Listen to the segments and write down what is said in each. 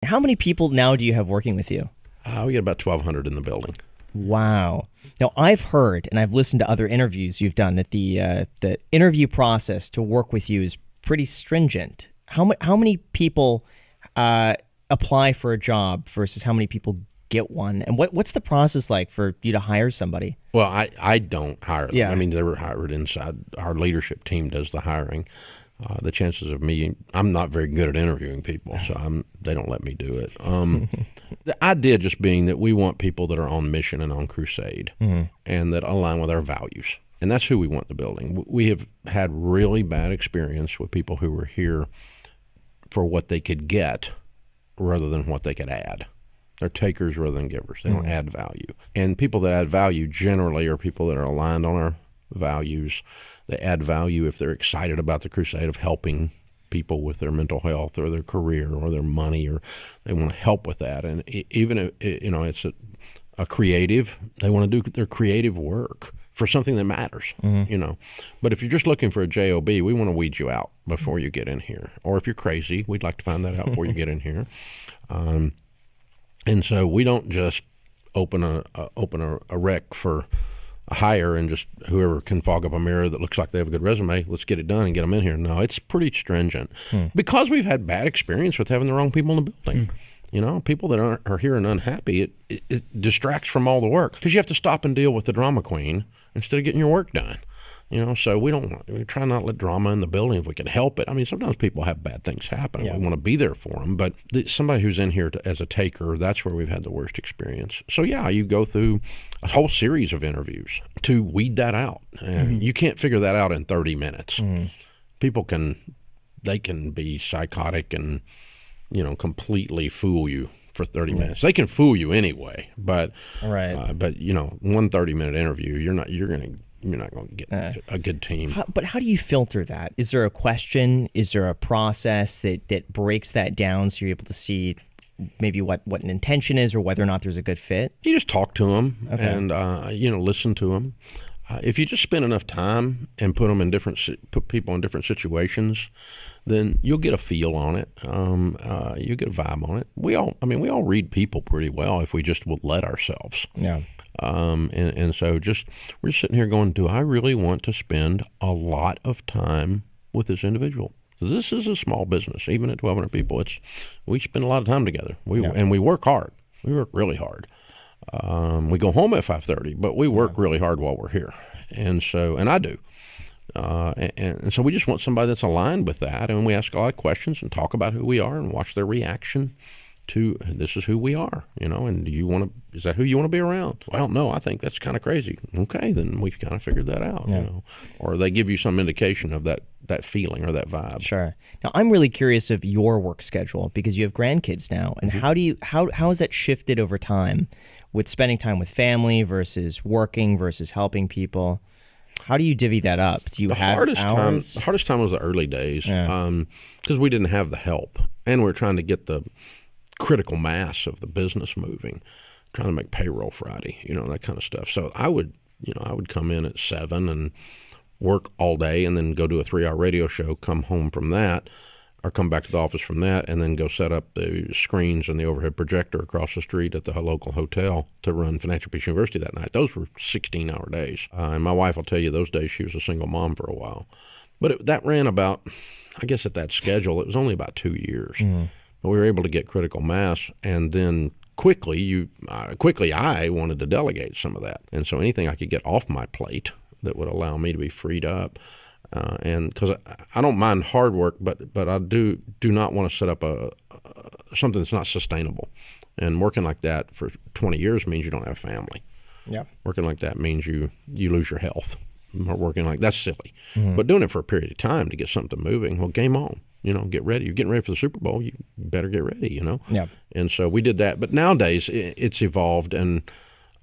How many people now do you have working with you? We get about 1,200 in the building. Wow. Now, I've heard, and I've listened to other interviews you've done, that the interview process to work with you is pretty stringent. How many people apply for a job versus how many people get one? And what's the process like for you to hire somebody? Well, I don't hire them. Yeah. I mean, they were hired inside. Our leadership team does the hiring. The chances of me, I'm not very good at interviewing people, so they don't let me do it. The idea just being that we want people that are on mission and on crusade and that align with our values. And that's who we want in the building. We have had really bad experience with people who were here for what they could get rather than what they could add. They're takers rather than givers. They don't add value. And people that add value generally are people that are aligned on our values. They add value if they're excited about the crusade of helping people with their mental health or their career or their money, or they want to help with that. And even if it's a creative, they want to do their creative work for something that matters, But if you're just looking for a job, we want to weed you out before you get in here. Or if you're crazy, we'd like to find that out before you get in here. And so we don't just open a rec for a hire and just whoever can fog up a mirror that looks like they have a good resume, let's get it done and get them in here. No, it's pretty stringent because we've had bad experience with having the wrong people in the building. People that are here and unhappy, it distracts from all the work because you have to stop and deal with the drama queen instead of getting your work done. So we try not to let drama in the building if we can help it. I mean, sometimes people have bad things happen. Yeah. We want to be there for them. But somebody who's in here as a taker, that's where we've had the worst experience. So, yeah, you go through a whole series of interviews to weed that out. And you can't figure that out in 30 minutes. People can be psychotic and, completely fool you for 30 minutes. They can fool you anyway. But, right. But 30-minute interview, you're not going to get a good team. But how do you filter that? Is there a question? Is there a process that breaks that down so you're able to see maybe what an intention is or whether or not there's a good fit? You just talk to them and listen to them. If you just spend enough time and put people in different situations, then you'll get a feel on it. You get a vibe on it. We all read people pretty well if we just will let ourselves. Yeah. And so we're sitting here going, do I really want to spend a lot of time with this individual? This is a small business, even at 1,200 people. We spend a lot of time together. And we work hard. We work really hard. We go home at 5:30, but we work really hard while we're here. And I do. And so we just want somebody that's aligned with that. And we ask a lot of questions and talk about who we are and watch their reaction to this is who we are, and is that who you want to be around? Well, no, I think that's kind of crazy. Okay, then we've kind of figured that out, or they give you some indication of that feeling or that vibe. Sure. Now, I'm really curious of your work schedule because you have grandkids now, and how has that shifted over time with spending time with family versus working versus helping people? How do you divvy that up? Do you have hours? The hardest time was the early days because we didn't have the help, and we're trying to get the critical mass of the business moving, trying to make payroll Friday, that kind of stuff. So I would come in at 7 and work all day and then go do a 3-hour radio show, come home from that, or come back to the office from that, and then go set up the screens and the overhead projector across the street at the local hotel to run Financial Peace University that night. Those were 16-hour days. And my wife will tell you those days she was a single mom for a while. But that ran about, I guess at that schedule, it was only about 2 years. But we were able to get critical mass, and then quickly I wanted to delegate some of that. And so anything I could get off my plate that would allow me to be freed up, and because I don't mind hard work, but I do not want to set up something that's not sustainable. And working like that for 20 years means you don't have a family. Yeah. Working like that means you lose your health. Or working like that's silly. But doing it for a period of time to get something moving, well, game on. Get ready. You're getting ready for the Super Bowl. You better get ready, Yeah. And so we did that. But nowadays, it's evolved, and,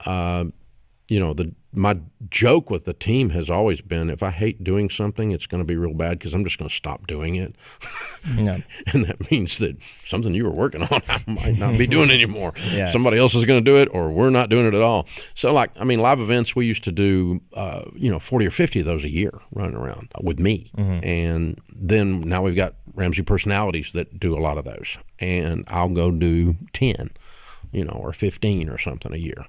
the my joke with the team has always been, if I hate doing something, it's going to be real bad because I'm just going to stop doing it. Yeah. And that means that something you were working on, I might not be doing anymore. Yeah. Somebody else is going to do it, or we're not doing it at all. So like, I mean, live events, we used to do, 40 or 50 of those a year running around with me. And then now we've got Ramsey personalities that do a lot of those. And I'll go do 10, or 15 or something a year.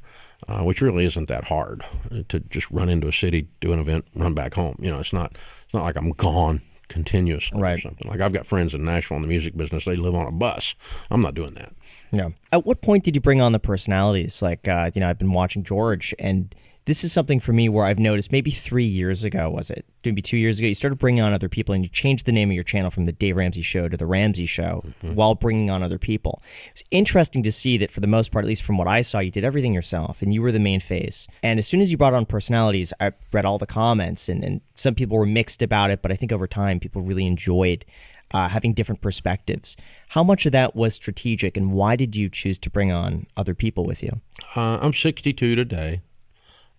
Which really isn't that hard to just run into a city, do an event, run back home. It's not like I'm gone continuously or something. Like I've got friends in Nashville in the music business. They live on a bus. I'm not doing that. Yeah. At what point did you bring on the personalities? Like, I've been watching George, and this is something for me where I've noticed maybe 3 years ago, was it? Maybe 2 years ago, you started bringing on other people, and you changed the name of your channel from the Dave Ramsey Show to the Ramsey Show while bringing on other people. It's interesting to see that for the most part, at least from what I saw, you did everything yourself, and you were the main face. And as soon as you brought on personalities, I read all the comments, and some people were mixed about it, but I think over time, people really enjoyed having different perspectives. How much of that was strategic, and why did you choose to bring on other people with you? I'm 62 today.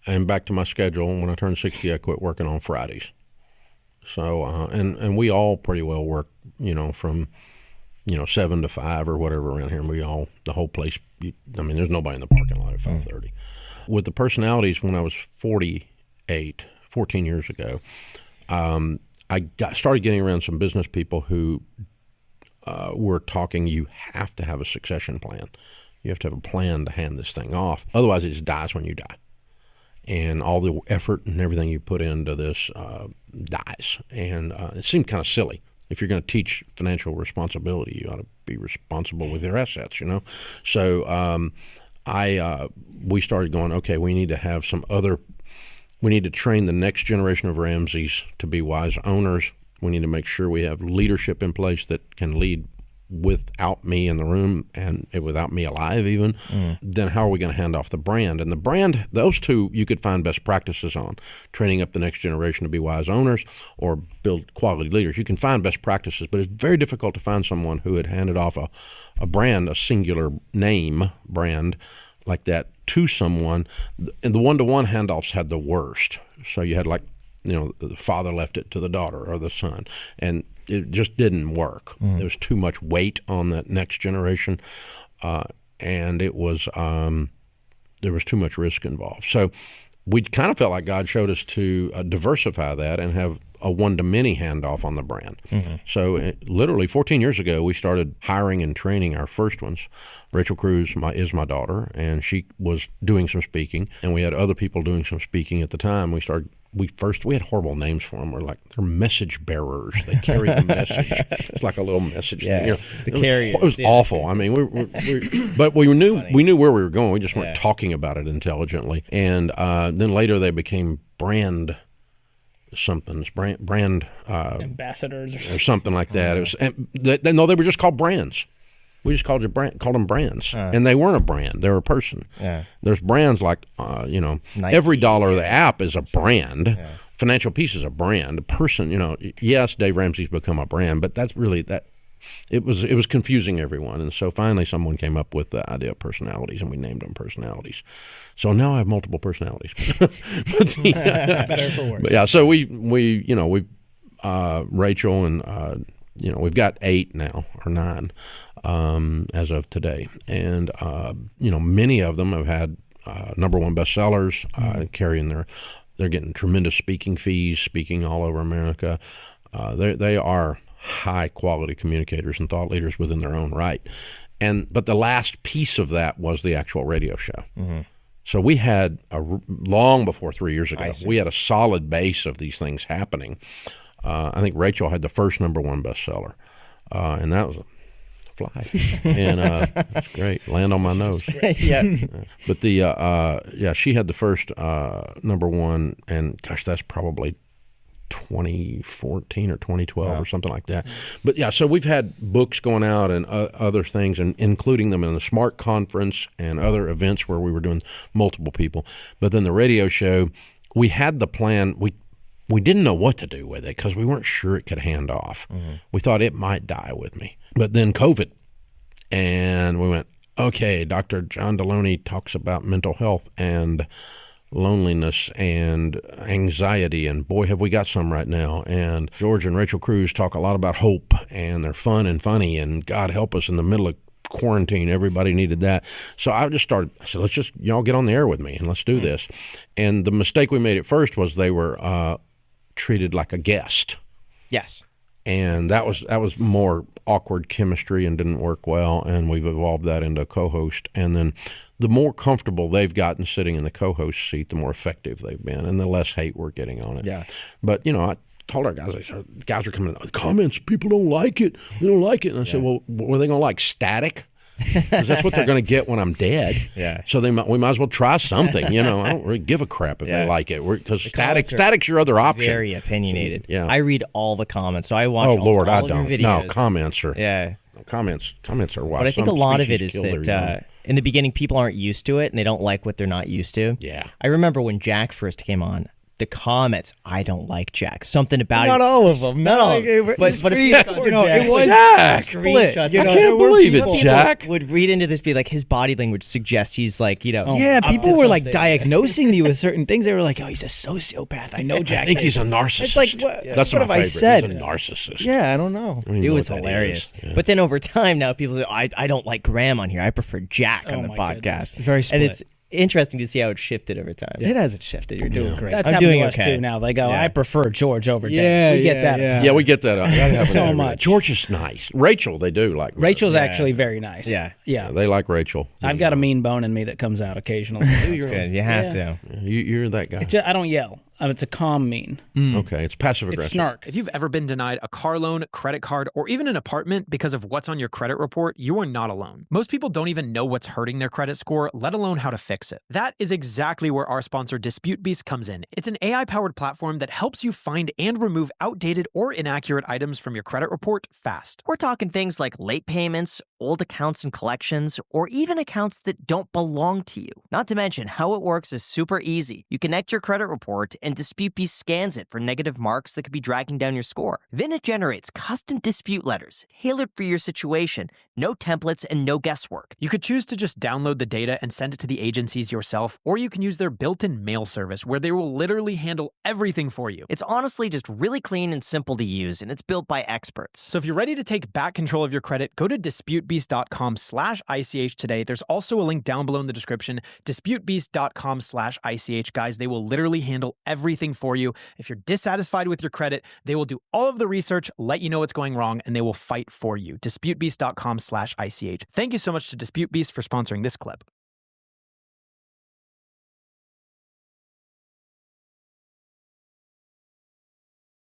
And back to my schedule. When I turned 60, I quit working on Fridays. So, and we all pretty well work, from, 7 to 5 or whatever around here. And the whole place, there's nobody in the parking lot at 5:30. With the personalities, when I was 14 years ago, I started getting around some business people who were talking, you have to have a succession plan. You have to have a plan to hand this thing off. Otherwise, it just dies when you die. And all the effort and everything you put into this dies. And it seemed kind of silly. If you're going to teach financial responsibility, you ought to be responsible with your assets, So we started going, okay, we need to have we need to train the next generation of Ramseys to be wise owners. We need to make sure we have leadership in place that can lead without me in the room and without me alive even. Then how are we going to hand off the brand? And the brand, those two you could find best practices on, training up the next generation to be wise owners or build quality leaders. You can find best practices, but it's very difficult to find someone who had handed off a brand, a singular name brand like that to someone. And the one-to-one handoffs had the worst. So you had the father left it to the daughter or the son, and it just didn't work. There was too much weight on that next generation, and it was there was too much risk involved. So we kind of felt like God showed us to diversify that and have a one-to-many handoff on the brand. So literally 14 years ago, we started hiring and training our first ones. Rachel Cruz is my daughter, and she was doing some speaking, and we had other people doing some speaking at the time. We had horrible names for them. We're like, they're message bearers. They carry the message. It's like a little message thing. The carriers. It was awful. I mean, but we knew where we were going. We just weren't talking about it intelligently. And then later they became brand ambassadors or something like that. It was they were just called brands. We just called them brands, and they weren't a brand; they were a person. There's brands like every dollar of the app is a brand. Financial Peace is a brand. A person, yes, Dave Ramsey's become a brand, but that's really that. It was confusing everyone, and so finally someone came up with the idea of personalities, and we named them personalities. So now I have multiple personalities. Better for worse. But so we Rachel and we've got 8 now or 9 as of today, and many of them have had #1 bestsellers, carrying they're getting tremendous speaking fees, speaking all over America. They are high quality communicators and thought leaders within their own right. But the last piece of that was the actual radio show. So we had long before 3 years ago, we had a solid base of these things happening. I think Rachel had the first #1 bestseller, and that was a fly, and it's great. Land on my nose. But she had the first #1, and gosh, that's probably 2014 or 2012 or something like that. But so we've had books going out and other things, and including them in the SMART conference and other events where we were doing multiple people. But then the radio show, we had the plan. We didn't know what to do with it because we weren't sure it could hand off. We thought it might die with me. But then COVID, and we went, okay, Dr. John Deloney talks about mental health, and loneliness and anxiety, and boy, have we got some right now. And George and Rachel Cruz talk a lot about hope, and they're fun and funny, and God help us in the middle of quarantine, everybody needed that. So I said, let's just, y'all get on the air with me and let's do this. And the mistake we made at first was they were treated like a guest. Yes. And that was more awkward chemistry and didn't work well, and we've evolved that into a co-host. And then the more comfortable they've gotten sitting in the co-host seat, the more effective they've been, and the less hate we're getting on it. Yeah. But, I told our guys, the guys are coming in, comments, people don't like it. They don't like it. And I said, well, what are they going to like, static? Because that's what they're going to get when I'm dead. Yeah. So we might as well try something. I don't really give a crap if they like it. Because static's your other option. Very opinionated. So, yeah. I read all the comments, so I watch. Oh Lord, all I don't. Of your No, videos. comments are. Comments are why. But I think a lot of it is that in the beginning, people aren't used to it and they don't like what they're not used to. Yeah. I remember when Jack first came on, the comments, I don't like Jack. Something about not it. all of them. Not all. But if you, it was Jack. split. Screenshots. I can't believe it, Jack. Would read into this, be like, his body language suggests he's like, Yeah, people were like something. diagnosing me with certain things. They were like, "Oh, he's a sociopath." I know Jack. I think he's a narcissist. It's like, what? That's What my have I favorite. said? He's a narcissist. Yeah, I don't know. I don't even It know was what that hilarious. is. Yeah. But then over time, now people say, I don't like Graham on here. I prefer Jack on the my podcast. goodness. Very split. And it's interesting to see how it shifted over time. It hasn't shifted. You're doing great. That's I'm happened doing to us okay. too now. They go, Yeah. I prefer George over Dave. Yeah, we get yeah, that. yeah. Yeah, we get that. That happens So every day. much. George is nice. Rachel, they do like. Rachel's Yeah. actually very nice. Yeah. Yeah. They like Rachel. I've got a mean bone in me that comes out occasionally. It's good. You have to. You're that guy. I don't yell. It's a calm mean. Okay, it's passive It's aggressive. snark. If you've ever been denied a car loan, credit card, or even an apartment because of what's on your credit report, you are not alone. Most people don't even know what's hurting their credit score, let alone how to fix it. That is exactly where our sponsor Dispute Beast comes in. It's an AI-powered platform that helps you find and remove outdated or inaccurate items from your credit report fast. We're talking things like late payments, old accounts and collections, or even accounts that don't belong to you. Not to mention, how it works is super easy. You connect your credit report and Dispute Beast scans it for negative marks that could be dragging down your score. Then it generates custom dispute letters tailored for your situation, no templates and no guesswork. You could choose to just download the data and send it to the agencies yourself, or you can use their built-in mail service where they will literally handle everything for you. It's honestly just really clean and simple to use, and it's built by experts. So if you're ready to take back control of your credit, go to disputebeast.com/ICH today. There's also a link down below in the description, disputebeast.com/ICH. Guys, they will literally handle everything for you. If you're dissatisfied with your credit, they will do all of the research, let you know what's going wrong, and they will fight for you. disputebeast.com/ICH. Thank you so much to Dispute Beast for sponsoring this clip.